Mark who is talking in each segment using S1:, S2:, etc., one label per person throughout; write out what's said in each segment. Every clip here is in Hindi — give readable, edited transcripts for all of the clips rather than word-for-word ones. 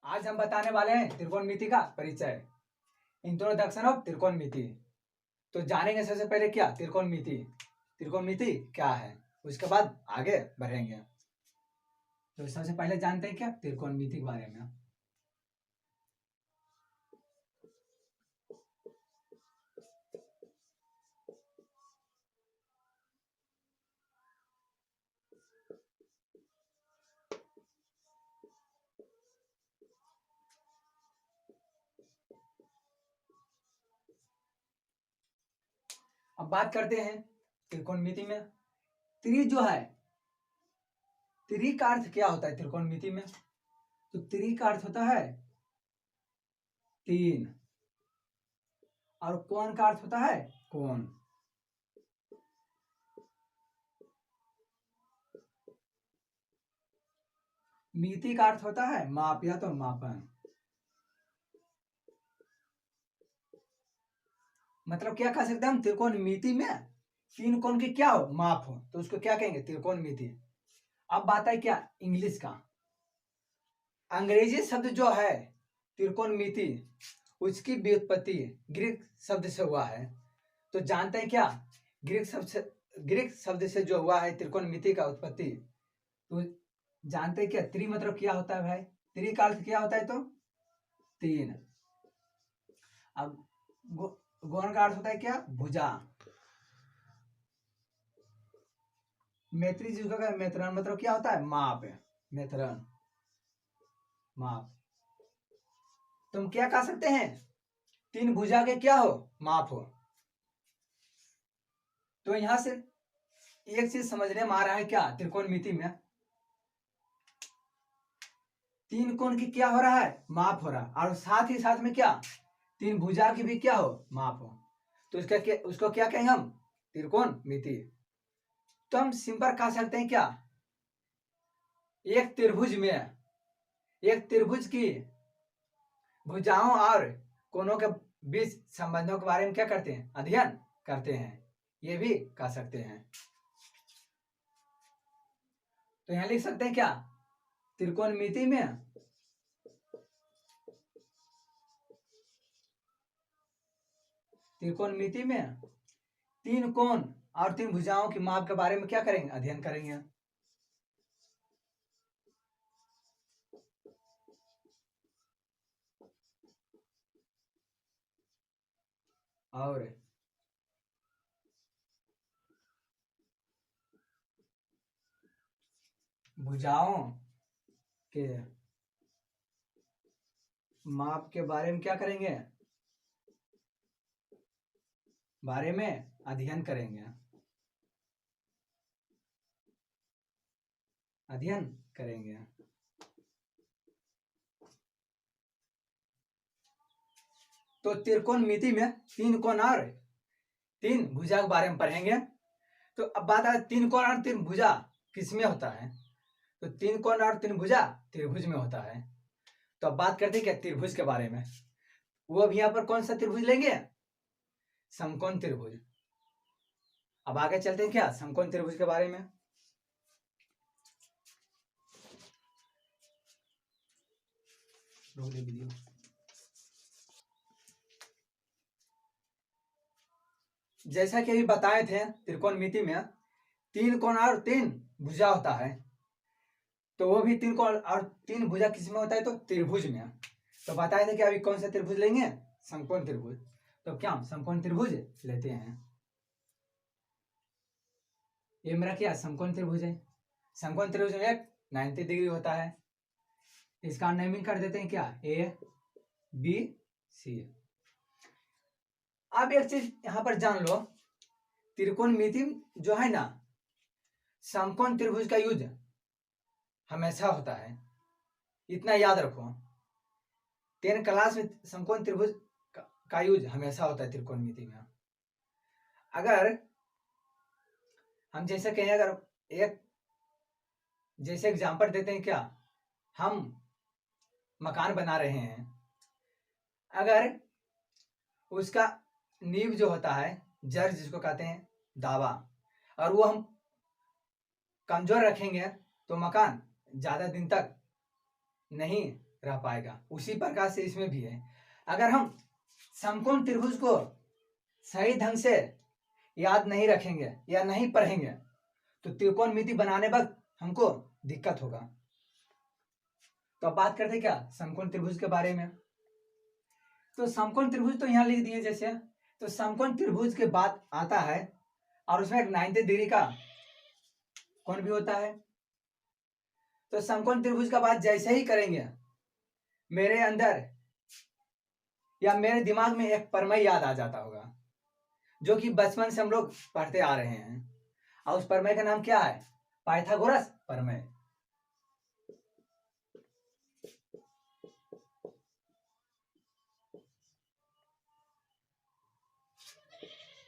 S1: आज हम बताने वाले हैं त्रिकोणमिति का परिचय, इंट्रोडक्शन ऑफ त्रिकोणमिति। तो जानेंगे सबसे पहले क्या त्रिकोणमिति, त्रिकोणमिति क्या है, उसके बाद आगे बढ़ेंगे। तो सबसे पहले जानते हैं क्या त्रिकोणमिति के बारे में। अब बात करते हैं त्रिकोणमिति में। त्रि जो है, त्रि का अर्थ क्या होता है त्रिकोणमिति में? तो त्रि का अर्थ होता है तीन, और कोण का अर्थ होता है कोण। मिति का अर्थ होता है माप या तो मापन। मतलब क्या कह सकते हैं हम, त्रिकोणमिति में तीन कोण के क्या हो, माप हो, तो उसको क्या कहेंगे त्रिकोणमिति। अब बात है क्या इंग्लिश का। अंग्रेजी शब्द जो है त्रिकोणमिति, उसकी व्युत्पत्ति ग्रीक शब्द से हुआ है। तो जानते हैं क्या ग्रीक शब्द से जो हुआ है त्रिकोणमिति का उत्पत्ति। तो जानते हैं क्या त्रि मतलब क्या होता है भाई? त्रि का अर्थ क्या होता है? तो तीन। अब गौण का अर्थ होता है क्या? भुजा। मैत्री जी का मेत्रण मतलब क्या होता है? माप। मेत्रण माप। तुम क्या कह सकते हैं? तीन भुजा के क्या हो? माप हो। तो यहां से एक चीज समझने में आ रहा है क्या त्रिकोणमिति में तीन कोण की क्या हो रहा है? माप हो रहा है, और साथ ही साथ में क्या तीन भुजा की भी क्या हो? माप हो। तो उसको क्या कहेंगे हम? त्रिकोणमिति। तो हम सिंपल कह सकते हैं क्या, एक त्रिभुज की भुजाओं और कोणों के बीच संबंधों के बारे में क्या करते हैं? अध्ययन करते हैं, ये भी कह सकते हैं। तो यहां लिख सकते हैं क्या त्रिकोणमिति में तीन कोण और तीन भुजाओं की माप के बारे में क्या करेंगे? अध्ययन करेंगे। और भुजाओं के माप के बारे में क्या करेंगे? बारे में अध्ययन करेंगे। अध्ययन करेंगे। तो त्रिकोणमिति में तीन कोण और तीन भुजा के बारे में पढ़ेंगे। तो अब बात है तीन कोण और तीन भुजा किसमें होता है? तो तीन कोण और तीन भुजा त्रिभुज में होता है। तो अब बात करते हैं क्या त्रिभुज के बारे में। वो भी यहां पर कौन सा त्रिभुज लेंगे? समकोण त्रिभुज। अब आगे चलते हैं क्या समकोण त्रिभुज के बारे में। वीडियो जैसा कि अभी बताए थे त्रिकोणमिति में तीन कोण और तीन भुजा होता है। तो वो भी तीन कोण और तीन भुजा किसमें होता है? तो त्रिभुज में। तो बताए थे कि अभी कौन सा त्रिभुज लेंगे? समकोण त्रिभुज। तो क्या हम समकोण त्रिभुज लेते हैं। ये मेरा क्या समकोण त्रिभुज है। समकोण त्रिभुज में एक 90 डिग्री होता है। इसका नेमिंग कर देते हैं क्या ए बी सी। अब एक चीज यहां पर जान लो, त्रिकोणमिति जो है ना, समकोण त्रिभुज का यूज हमेशा होता है, इतना याद रखो। 10 क्लास में समकोण त्रिभुज का यूज हमेशा होता है त्रिकोणमिति में। अगर हम जैसे कहें, अगर एक जैसे एग्जांपल देते हैं क्या, हम मकान बना रहे हैं, अगर उसका नींव जो होता है, जड़ जिसको कहते हैं दावा, और वो हम कमजोर रखेंगे तो मकान ज्यादा दिन तक नहीं रह पाएगा। उसी प्रकार से इसमें भी है। अगर हम समकोण त्रिभुज को सही ढंग से याद नहीं रखेंगे या नहीं पढ़ेंगे तो त्रिकोणमिति बनाने वक्त हमको दिक्कत होगा। तो अब बात करते क्या समकोण त्रिभुज के बारे में। तो समकोण त्रिभुज तो यहाँ लिख दिए जैसे, तो समकोण त्रिभुज के बाद आता है और उसमें एक 90 डिग्री का कोण भी होता है। तो समकोण त्रिभुज का बात जैसे ही करेंगे मेरे अंदर या मेरे दिमाग में एक प्रमेय याद आ जाता होगा जो कि बचपन से हम लोग पढ़ते आ रहे हैं, और उस प्रमेय का नाम क्या है? पाइथागोरस प्रमेय।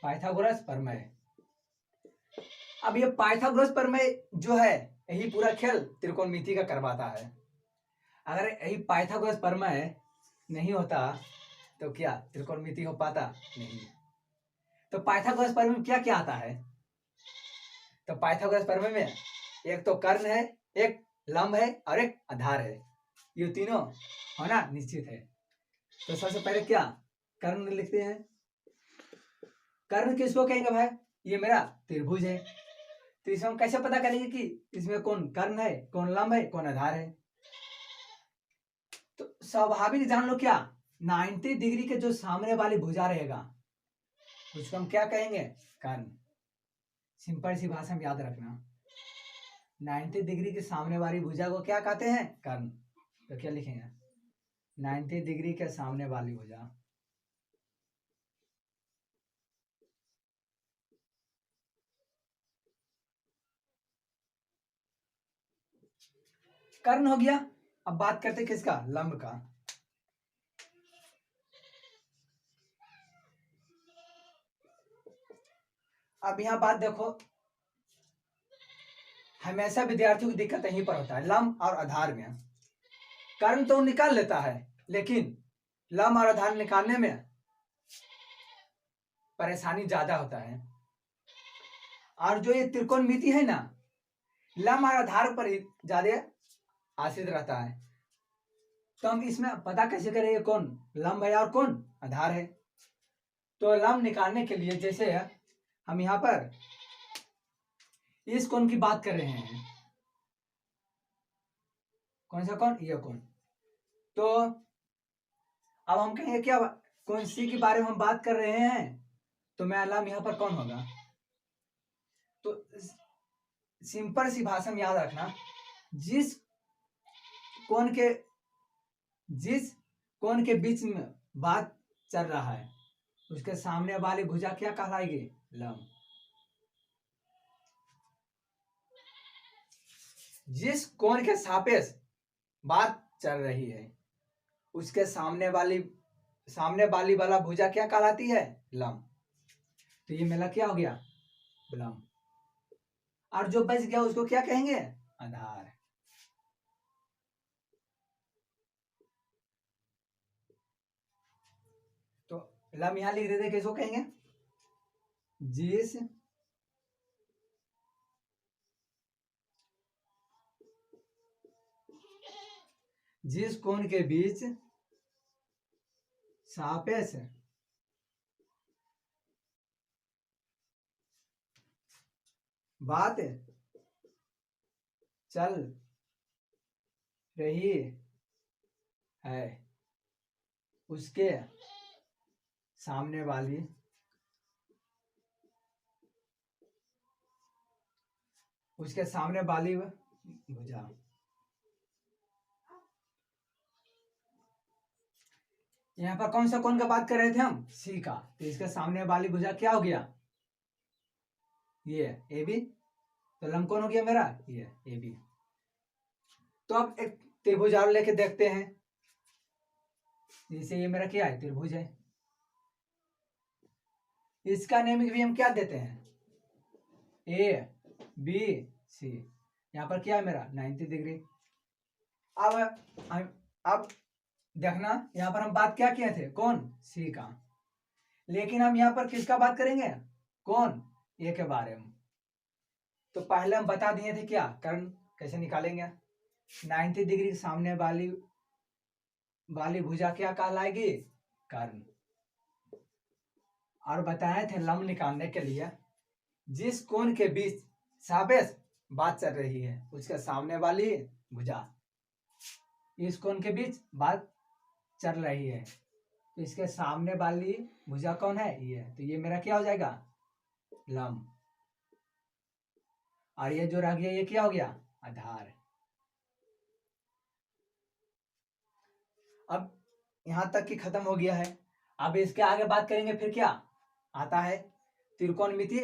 S1: पाइथागोरस प्रमेय। अब ये पाइथागोरस प्रमेय जो है यही पूरा खेल त्रिकोणमिति का करवाता है। अगर यही पाइथागोरस प्रमेय नहीं होता तो क्या त्रिकोणमिति हो पाता? नहीं। तो पाइथागोरस प्रमेय में क्या क्या आता है? तो पाइथागोरस प्रमेय में एक तो कर्ण है, एक लंब है और एक आधार है। ये तीनों होना निश्चित है। तो सबसे पहले क्या कर्ण लिखते हैं। कर्ण किसको कहेंगे भाई? ये मेरा त्रिभुज है। तो इसमें हम कैसे पता करेंगे कि इसमें कौन कर्ण है, कौन लंब है, कौन आधार है? तो स्वाभाविक जान लो क्या 90 डिग्री के जो सामने वाली भुजा रहेगा उसको हम क्या कहेंगे? कर्ण। सिंपल सी भाषा में याद रखना, 90 डिग्री के सामने वाली भुजा को क्या कहते हैं? कर्ण। तो क्या लिखेंगे? 90 डिग्री के सामने वाली भुजा। कर्ण हो गया। अब बात करते किसका? लंब का। अब यहां बात देखो, हमेशा विद्यार्थियों की दिक्कत यहीं पर होता है लंब और आधार में। कर्ण तो निकाल लेता है लेकिन लंब और आधार निकालने में परेशानी ज्यादा होता है। और जो ये त्रिकोणमिति है ना लंब और आधार पर ही ज्यादा आश्रित रहता है। तो हम इसमें पता कैसे करेंगे कौन लंब है और कौन आधार है? तो लंब निकालने के लिए जैसे हम यहां पर इस कोण की बात कर रहे हैं, कौन सा कोण? ये कोण। तो अब हम कहेंगे क्या कौन सी के बारे में हम बात कर रहे हैं, तो मैं लंब यहां पर कौन होगा? तो सिंपल सी भाषा में याद रखना, जिस कोण के बीच में बात चल रहा है उसके सामने वाली भुजा क्या कहलाएगी? लंब। जिस कोण के सापेक्ष बात चल रही है उसके सामने वाली वाला भुजा क्या कहलाती है? लंब। तो ये मेरा क्या हो गया? लंब। और जो बच गया उसको क्या कहेंगे? आधार। तो लंब यहां लिख देते किसको कहेंगे? जिस कोण के बीच सापेक्ष बात चल रही है उसके सामने वाली भुजा। यहाँ पर कौन सा कोण का बात कर रहे थे हम? सी का। तो इसके सामने वाली भुजा क्या हो गया? ये ए बी। तो लंब कौन हो गया मेरा? ये ए बी। तो अब एक त्रिभुज और लेके देखते हैं। जैसे ये मेरा क्या है? त्रिभुज है। इसका नेम भी हम क्या देते हैं? A B C. यहाँ पर क्या है मेरा? 90 डिग्री। अब देखना यहाँ पर हम बात क्या किए थे? कौन? सी का। लेकिन हम यहाँ पर किसका बात करेंगे? कौन? ए के बारे में। तो पहले हम बता दिए थे क्या कर्ण कैसे निकालेंगे। 90 डिग्री सामने वाली वाली भुजा क्या कहलाएगी? कर्ण। और बताए थे लंब निकालने के लिए जिस कोण के बीच सापेक्ष बात चल रही है उसके सामने वाली भुजा, इस कोण के बीच बात चल रही है तो इसके सामने वाली भुजा कौन है? ये। तो ये मेरा क्या हो जाएगा? लंब। और ये जो रह गया ये क्या हो गया? आधार। अब यहां तक की खत्म हो गया है। अब इसके आगे बात करेंगे फिर क्या आता है त्रिकोणमिति